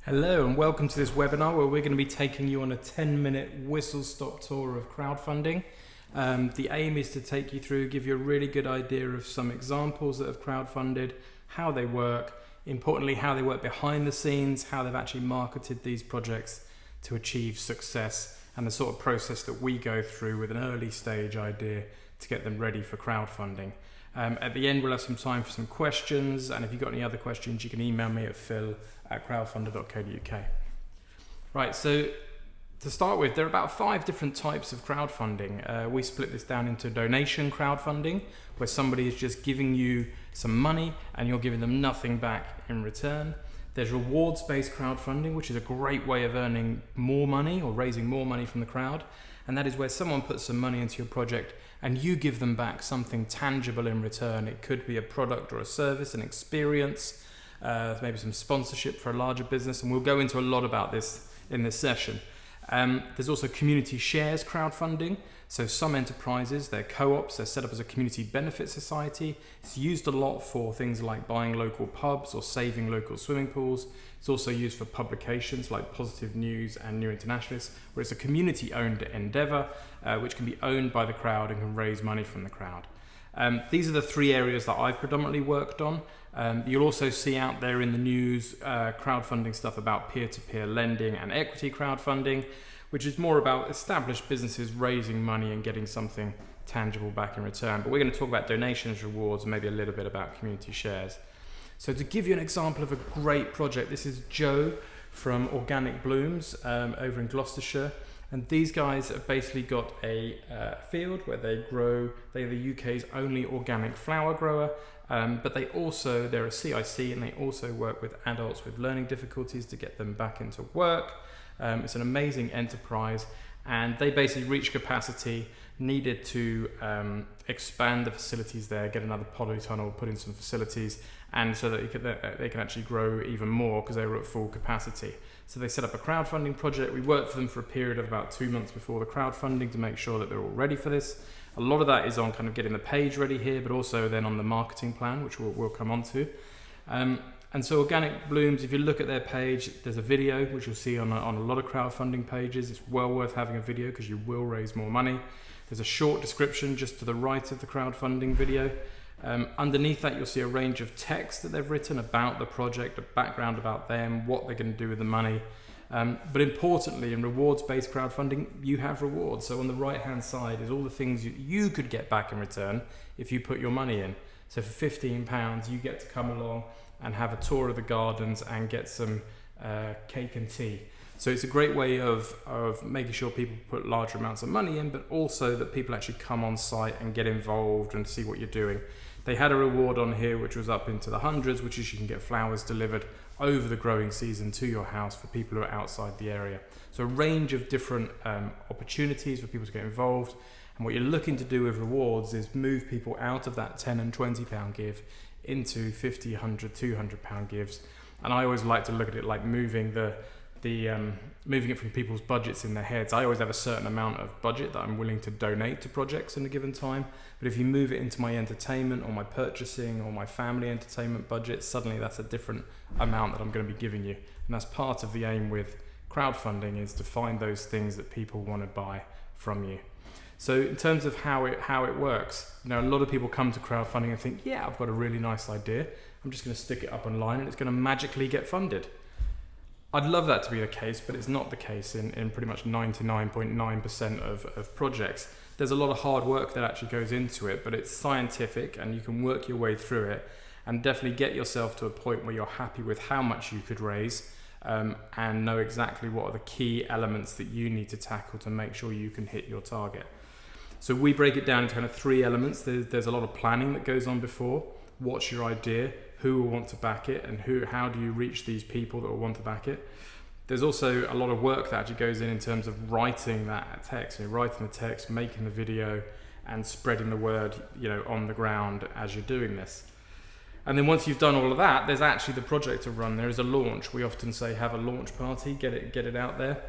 Hello and welcome to this webinar where we're going to be taking you on a 10-minute whistle-stop tour of crowdfunding. The aim is to take you through, give you a really good idea of some examples that have crowdfunded, how they work, importantly how they work behind the scenes, how they've actually marketed these projects to achieve success, and the sort of process that we go through with an early stage idea to get them ready for crowdfunding. At the end we'll have some time for some questions, and if you've got any other questions you can email me at phil@crowdfunder.co.uk. Right, so to start with, there are about 5 different types of crowdfunding. We split this down into donation crowdfunding, where somebody is just giving you some money and you're giving them nothing back in return. There's rewards-based crowdfunding, which is a great way of earning more money or raising more money from the crowd. And that is where someone puts some money into your project and you give them back something tangible in return. It could be a product or a service, an experience, maybe some sponsorship for a larger business, and we'll go into a lot about this in this session. There's also community shares crowdfunding. So some enterprises, they're co-ops, they're set up as a community benefit society. It's used a lot for things like buying local pubs or saving local swimming pools. It's also used for publications like Positive News and New Internationalist, where it's a community-owned endeavour which can be owned by the crowd and can raise money from the crowd. These are the 3 areas that I've predominantly worked on. You'll also see out there in the news crowdfunding stuff about peer-to-peer lending and equity crowdfunding, which is more about established businesses raising money and getting something tangible back in return. But we're going to talk about donations, rewards, and maybe a little bit about community shares. So to give you an example of a great project, this is Joe from Organic Blooms over in Gloucestershire. And these guys have basically got a field where they're the UK's only organic flower grower, but they're a CIC and they also work with adults with learning difficulties to get them back into work. It's an amazing enterprise, and they basically reached capacity, needed to expand the facilities there, get another polytunnel, put in some facilities, and so that they can actually grow even more because they were at full capacity. So they set up a crowdfunding project. We worked for them for a period of about 2 months before the crowdfunding to make sure that they're all ready for this. A lot of that is on kind of getting the page ready here, but also then on the marketing plan, which we'll come on to. And so Organic Blooms, if you look at their page, there's a video, which you'll see on a lot of crowdfunding pages. It's well worth having a video because you will raise more money. There's a short description just to the right of the crowdfunding video. Underneath that, you'll see a range of text that they've written about the project, a background about them, what they're going to do with the money. But importantly, in rewards-based crowdfunding, you have rewards. So on the right-hand side is all the things you could get back in return if you put your money in. So for £15, you get to come along and have a tour of the gardens and get some cake and tea. So it's a great way of making sure people put larger amounts of money in, but also that people actually come on site and get involved and see what you're doing. They had a reward on here which was up into the hundreds, which is you can get flowers delivered over the growing season to your house for people who are outside the area. So a range of different opportunities for people to get involved. And what you're looking to do with rewards is move people out of that £10 and £20 give into £50, £100, £200 gives. And I always like to look at it like moving moving it from people's budgets in their heads. I always have a certain amount of budget that I'm willing to donate to projects in a given time, but if you move it into my entertainment or my purchasing or my family entertainment budget, suddenly that's a different amount that I'm going to be giving you. And that's part of the aim with crowdfunding, is to find those things that people want to buy from you. So in terms of how it works, a lot of people come to crowdfunding and think, yeah, I've got a really nice idea, I'm just going to stick it up online and it's going to magically get funded. I'd love that to be the case, but it's not the case in pretty much 99.9% of projects. There's a lot of hard work that actually goes into it, but it's scientific and you can work your way through it and definitely get yourself to a point where you're happy with how much you could raise and know exactly what are the key elements that you need to tackle to make sure you can hit your target. So we break it down into kind of 3 elements. There's a lot of planning that goes on before. What's your idea? Who will want to back it, and how do you reach these people that will want to back it? There's also a lot of work that actually goes in terms of writing that text, writing the text, making the video, and spreading the word, on the ground as you're doing this. And then once you've done all of that, there's actually the project to run. There is a launch. We often say have a launch party, get it out there,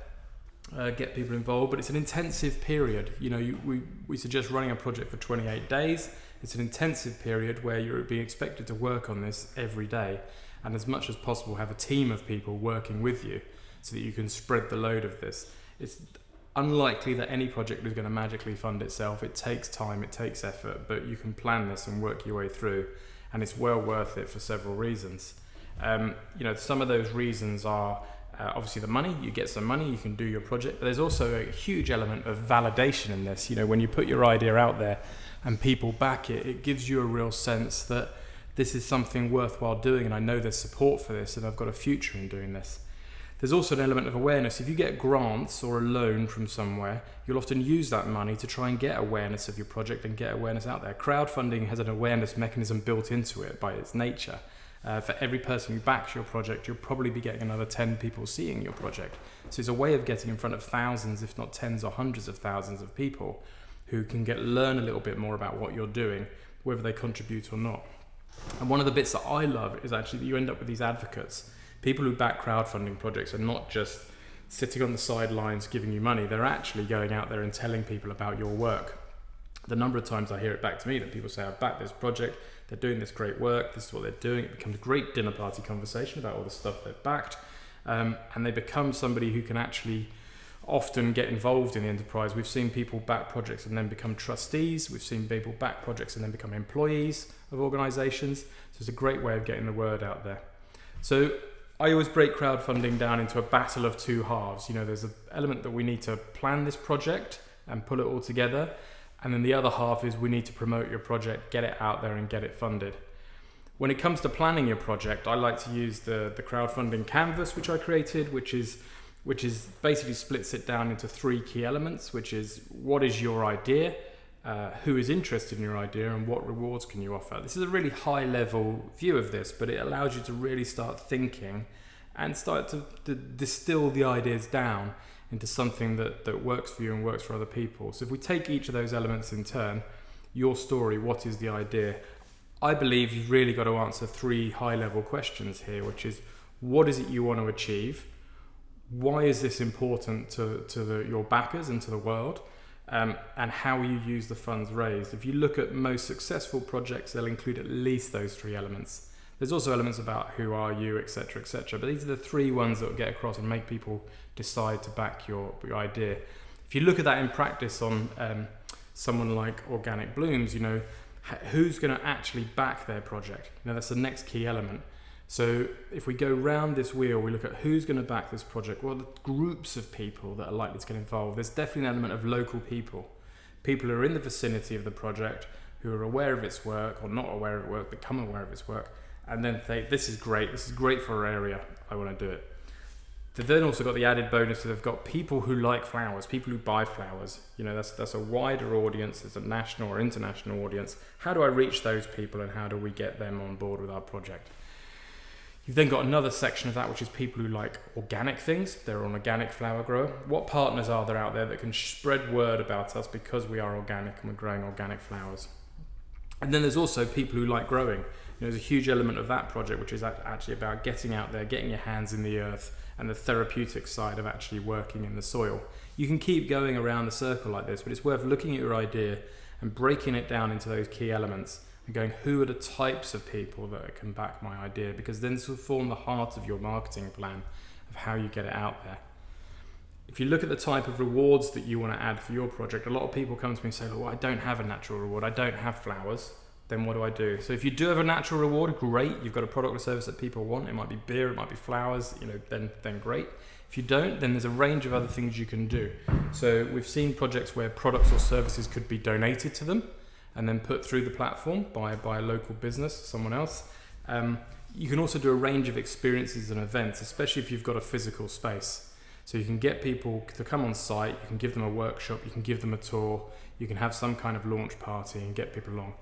get people involved. But it's an intensive period. We suggest running a project for 28 days. It's an intensive period where you're being expected to work on this every day. and as much as possible have a team of people working with you so that you can spread the load of this. It's unlikely that any project is going to magically fund itself. It takes time, it takes effort, but you can plan this and work your way through, and it's well worth it for several reasons. Some of those reasons are obviously the money. You get some money, you can do your project, but there's also a huge element of validation in this. When you put your idea out there and people back it, it gives you a real sense that this is something worthwhile doing, and I know there's support for this, and I've got a future in doing this. There's also an element of awareness. If you get grants or a loan from somewhere, you'll often use that money to try and get awareness of your project and get awareness out there. Crowdfunding has an awareness mechanism built into it by its nature. For every person who backs your project, you'll probably be getting another 10 people seeing your project. So it's a way of getting in front of thousands, if not tens or hundreds of thousands of people who can learn a little bit more about what you're doing, whether they contribute or not. And one of the bits that I love is actually that you end up with these advocates. People who back crowdfunding projects are not just sitting on the sidelines giving you money, they're actually going out there and telling people about your work. The number of times I hear it back to me that people say, I've backed this project, they're doing this great work, this is what they're doing. It becomes a great dinner party conversation about all the stuff they've backed, and they become somebody who can actually often get involved in the enterprise. We've seen people back projects and then become trustees. We've seen people back projects and then become employees of organizations. So it's a great way of getting the word out there. So I always break crowdfunding down into a battle of two halves. There's an element that we need to plan this project and pull it all together. And then the other half is we need to promote your project, get it out there and get it funded. When it comes to planning your project, I like to use the crowdfunding canvas, which I created, which is basically splits it down into three key elements, which is what is your idea, who is interested in your idea, and what rewards can you offer. This is a really high level view of this, but it allows you to really start thinking and start to distill the ideas down into something that works for you and works for other people. So if we take each of those elements in turn, your story, what is the idea? I believe you've really got to answer three high level questions here, which is what is it you want to achieve? Why is this important to your backers and to the world? And how will you use the funds raised? If you look at most successful projects, they'll include at least those three elements. There's also elements about who are you, etc., etc. But these are the three ones that will get across and make people decide to back your idea. If you look at that in practice on someone like Organic Blooms, who's going to actually back their project? That's the next key element. So if we go round this wheel, we look at who's going to back this project. Well, the groups of people that are likely to get involved. There's definitely an element of local people who are in the vicinity of the project, who are aware of its work or not aware of its work, become aware of its work, and then think, this is great for our area, I want to do it. They've then also got the added bonus that they've got people who like flowers, people who buy flowers. That's a wider audience, it's a national or international audience. How do I reach those people and how do we get them on board with our project? You've then got another section of that, which is people who like organic things. They're an organic flower grower. What partners are there out there that can spread word about us because we are organic and we're growing organic flowers? And then there's also people who like growing. There's a huge element of that project, which is actually about getting out there, getting your hands in the earth, and the therapeutic side of actually working in the soil. You can keep going around the circle like this, but it's worth looking at your idea and breaking it down into those key elements and going, who are the types of people that can back my idea? Because then this will form the heart of your marketing plan of how you get it out there. If you look at the type of rewards that you want to add for your project, a lot of people come to me and say, well, I don't have a natural reward, I don't have flowers, then what do I do? So if you do have a natural reward, great, you've got a product or service that people want, it might be beer, it might be flowers, then great. If you don't, then there's a range of other things you can do. So we've seen projects where products or services could be donated to them and then put through the platform by a local business, someone else. You can also do a range of experiences and events, especially if you've got a physical space. So you can get people to come on site, you can give them a workshop, you can give them a tour, you can have some kind of launch party and get people along.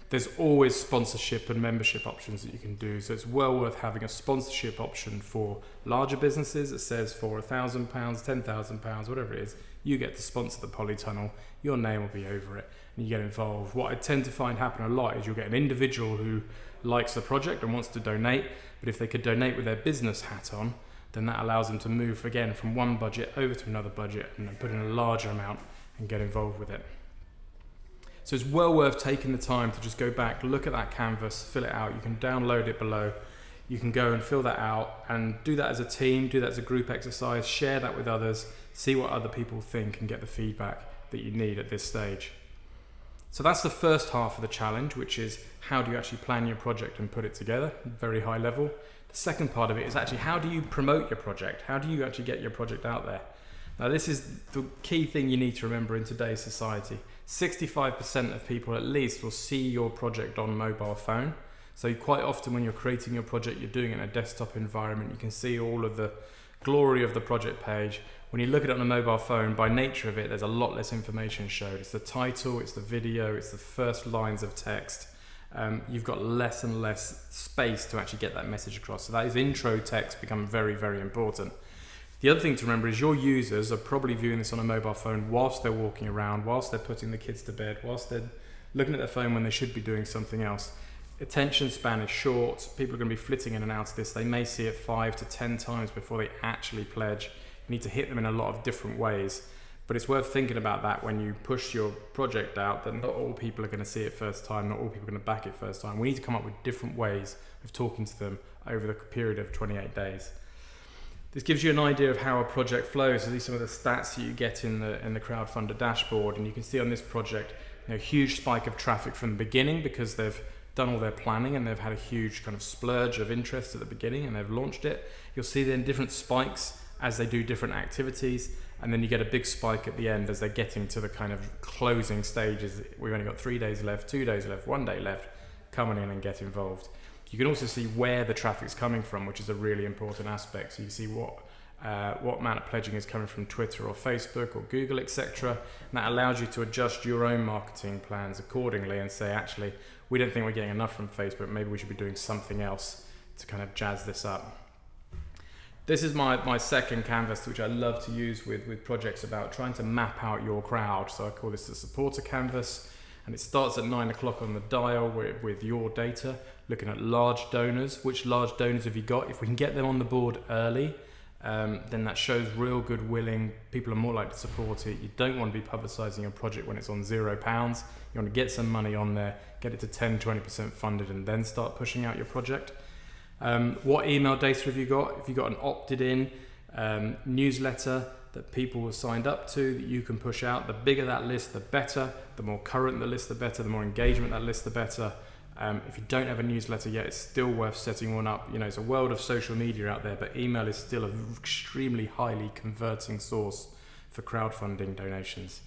There's always sponsorship and membership options that you can do. So it's well worth having a sponsorship option for larger businesses. It says for £1,000, £10,000, whatever it is, you get to sponsor the polytunnel, your name will be over it, and you get involved. What I tend to find happen a lot is you'll get an individual who likes the project and wants to donate, but if they could donate with their business hat on, then that allows them to move again from one budget over to another budget and then put in a larger amount and get involved with it. So it's well worth taking the time to just go back, look at that canvas, fill it out. You can download it below. you can go and fill that out and do that as a team, do that as a group exercise, share that with others, see what other people think and get the feedback that you need at this stage. So that's the first half of the challenge, which is how do you actually plan your project and put it together, very high level. The second part of it is actually how do you promote your project? How do you actually get your project out there? Now this is the key thing you need to remember in today's society. 65% of people at least will see your project on mobile phone. So quite often when you're creating your project, you're doing it in a desktop environment. You can see all of the glory of the project page. When you look at it on a mobile phone, by nature of it, there's a lot less information shown. It's the title, it's the video, it's the first lines of text. You've got less and less space to actually get that message across. So that is intro text become very, very important. The other thing to remember is your users are probably viewing this on a mobile phone whilst they're walking around, whilst they're putting the kids to bed, whilst they're looking at their phone when they should be doing something else. Attention span is short. People are going to be flitting in and out of this. They may see it 5 to 10 times before they actually pledge. You need to hit them in a lot of different ways. But it's worth thinking about that when you push your project out, that not all people are going to see it first time, not all people are going to back it first time. We need to come up with different ways of talking to them over the period of 28 days. This gives you an idea of how a project flows. So these are some of the stats that you get in the Crowdfunder dashboard, and you can see on this project, huge spike of traffic from the beginning because they've done all their planning and they've had a huge kind of splurge of interest at the beginning and they've launched it. You'll see then different spikes as they do different activities, and then you get a big spike at the end as they're getting to the kind of closing stages. We've only got 3 days left, 2 days left, 1 day left. Come on in and get involved. You can also see where the traffic's coming from, which is a really important aspect. So you can see what amount of pledging is coming from Twitter or Facebook or Google, etc. And that allows you to adjust your own marketing plans accordingly and say, actually, we don't think we're getting enough from Facebook. Maybe we should be doing something else to kind of jazz this up. This is my second canvas, which I love to use with projects about trying to map out your crowd. So I call this the supporter canvas. And it starts at 9 o'clock on the dial with your data, looking at large donors. Which large donors have you got? If we can get them on the board early, then that shows real good willing. People are more likely to support it. You don't want to be publicising your project when it's on £0. You want to get some money on there, get it to 10-20% funded, and then start pushing out your project. What email data have you got? If you've got an opted in newsletter that people were signed up to that you can push out, the bigger that list, the better. The more current the list, the better. The more engagement that list, the better. If you don't have a newsletter yet, it's still worth setting one up. It's a world of social media out there, but email is still an extremely highly converting source for crowdfunding donations.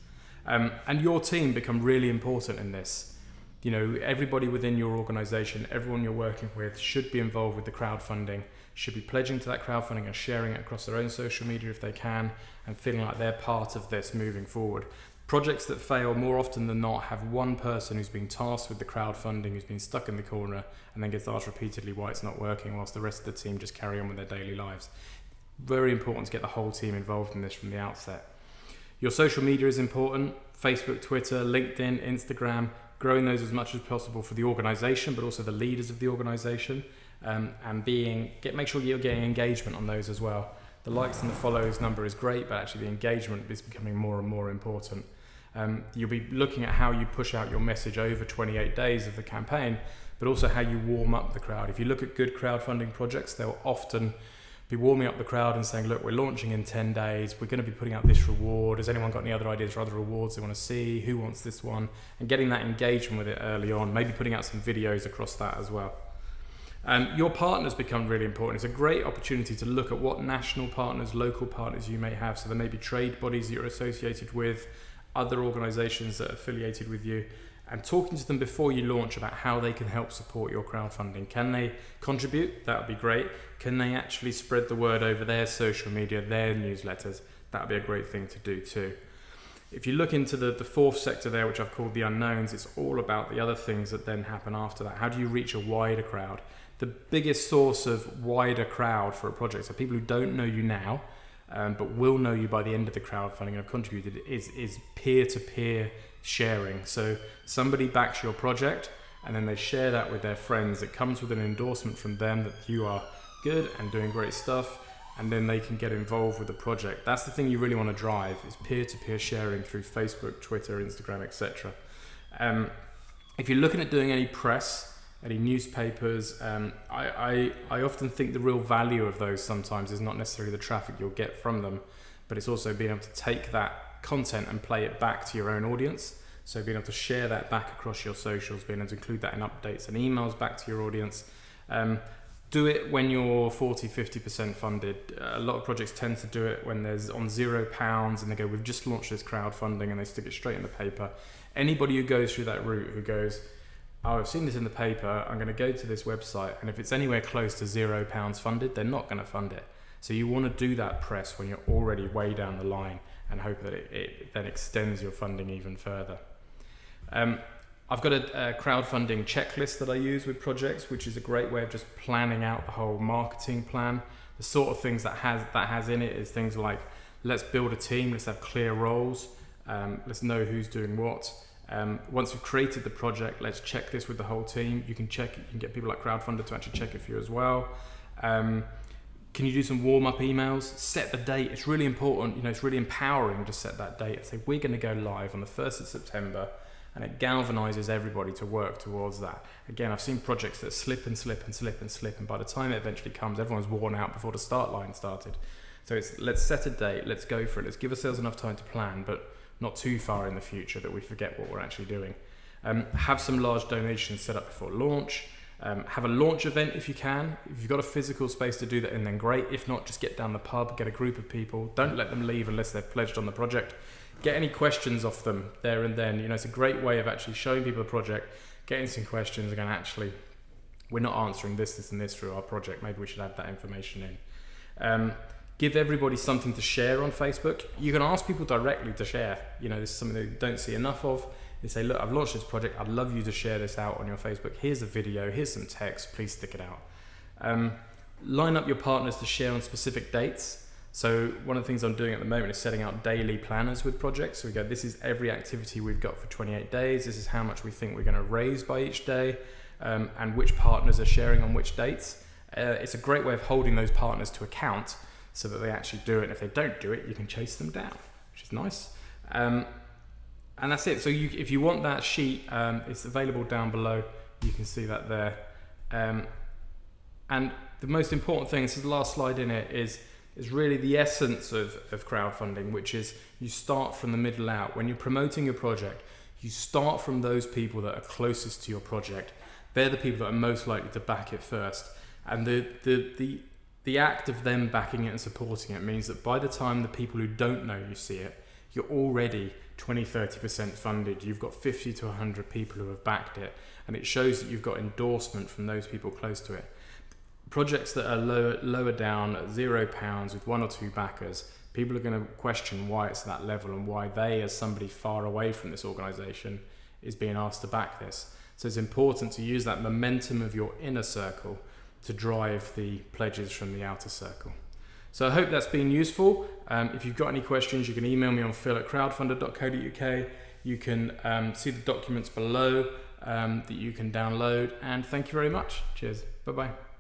And your team become really important in this. Everybody within your organization, everyone you're working with should be involved with the crowdfunding, should be pledging to that crowdfunding and sharing it across their own social media if they can, and feeling like they're part of this moving forward. Projects that fail more often than not have one person who's been tasked with the crowdfunding, who's been stuck in the corner, and then gets asked repeatedly why it's not working, whilst the rest of the team just carry on with their daily lives. Very important to get the whole team involved in this from the outset. Your social media is important. Facebook, Twitter, LinkedIn, Instagram, growing those as much as possible for the organization, but also the leaders of the organization, and make sure you're getting engagement on those as well. The likes and the follows number is great, but actually the engagement is becoming more and more important. You'll be looking at how you push out your message over 28 days of the campaign, but also how you warm up the crowd. If you look at good crowdfunding projects, they'll often be warming up the crowd and saying, look, we're launching in 10 days. We're going to be putting out this reward. Has anyone got any other ideas for other rewards they want to see? Who wants this one? And getting that engagement with it early on, maybe putting out some videos across that as well. Your partners become really important. It's a great opportunity to look at what national partners, local partners you may have. So there may be trade bodies that you're associated with, other organizations that are affiliated with you, and talking to them before you launch about how they can help support your crowdfunding. Can they contribute? That would be great. Can they actually spread the word over their social media, their newsletters? That would be a great thing to do too. If you look into the fourth sector there, which I've called the unknowns, it's all about the other things that then happen after that. How do you reach a wider crowd? The biggest source of wider crowd for a project, so people who don't know you now, but will know you by the end of the crowdfunding and have contributed, is peer-to-peer sharing. So somebody backs your project and then they share that with their friends. It comes with an endorsement from them that you are good and doing great stuff, and then they can get involved with the project. That's the thing you really want to drive, is peer-to-peer sharing through Facebook, Twitter, Instagram, etc. If you're looking at doing any press, any newspapers. I often think the real value of those sometimes is not necessarily the traffic you'll get from them, but it's also being able to take that content and play it back to your own audience. So being able to share that back across your socials, being able to include that in updates and emails back to your audience. Do it when you're 40-50% funded. A lot of projects tend to do it when there's on £0 and they go, we've just launched this crowdfunding, and they stick it straight in the paper. Anybody who goes through that route, who goes, oh, I've seen this in the paper, I'm going to go to this website, and if it's anywhere close to £0 funded, they're not going to fund it. So you want to do that press when you're already way down the line and hope that it then extends your funding even further. I've got a crowdfunding checklist that I use with projects, which is a great way of just planning out the whole marketing plan. The sort of things that has in it is things like, let's build a team, let's have clear roles, let's know who's doing what. Once we've created the project, let's check this with the whole team. You can check it, you can get people like Crowdfunder to actually check it for you as well. Can you do some warm-up emails? Set the date. It's really important. It's really empowering to set that date and say, we're going to go live on the 1st of September. And it galvanizes everybody to work towards that. Again, I've seen projects that slip and slip and slip and slip, and by the time it eventually comes, everyone's worn out before the start line started. So let's set a date, let's go for it, let's give ourselves enough time to plan, but not too far in the future that we forget what we're actually doing. Have some large donations set up before launch. Have a launch event if you can. If you've got a physical space to do that in, then great. If not, just get down the pub, get a group of people. Don't let them leave unless they've pledged on the project. Get any questions off them there and then. It's a great way of actually showing people the project, getting some questions, and going, actually, we're not answering this and this through our project. Maybe we should add that information in. Give everybody something to share on Facebook. You can ask people directly to share. This is something they don't see enough of. They say, look, I've launched this project. I'd love you to share this out on your Facebook. Here's a video. Here's some text. Please stick it out. Line up your partners to share on specific dates. So one of the things I'm doing at the moment is setting out daily planners with projects. So we go, this is every activity we've got for 28 days. This is how much we think we're going to raise by each day, and which partners are sharing on which dates. It's a great way of holding those partners to account so that they actually do it. And if they don't do it, you can chase them down, which is nice. And that's it. So if you want that sheet, it's available down below. You can see that there. And the most important thing, this is the last slide in it, is really the essence of crowdfunding, which is you start from the middle out. When you're promoting your project, you start from those people that are closest to your project. They're the people that are most likely to back it first. And the act of them backing it and supporting it means that by the time the people who don't know you see it, you're already 20-30% funded. You've got 50 to 100 people who have backed it, and it shows that you've got endorsement from those people close to it. Projects that are lower down at £0 with 1 or 2 backers, people are going to question why it's that level and why they, as somebody far away from this organisation, is being asked to back this. So it's important to use that momentum of your inner circle to drive the pledges from the outer circle. So I hope that's been useful. If you've got any questions, you can email me on phil@crowdfunder.co.uk. You can see the documents below that you can download. And thank you very much. Cheers. Bye-bye.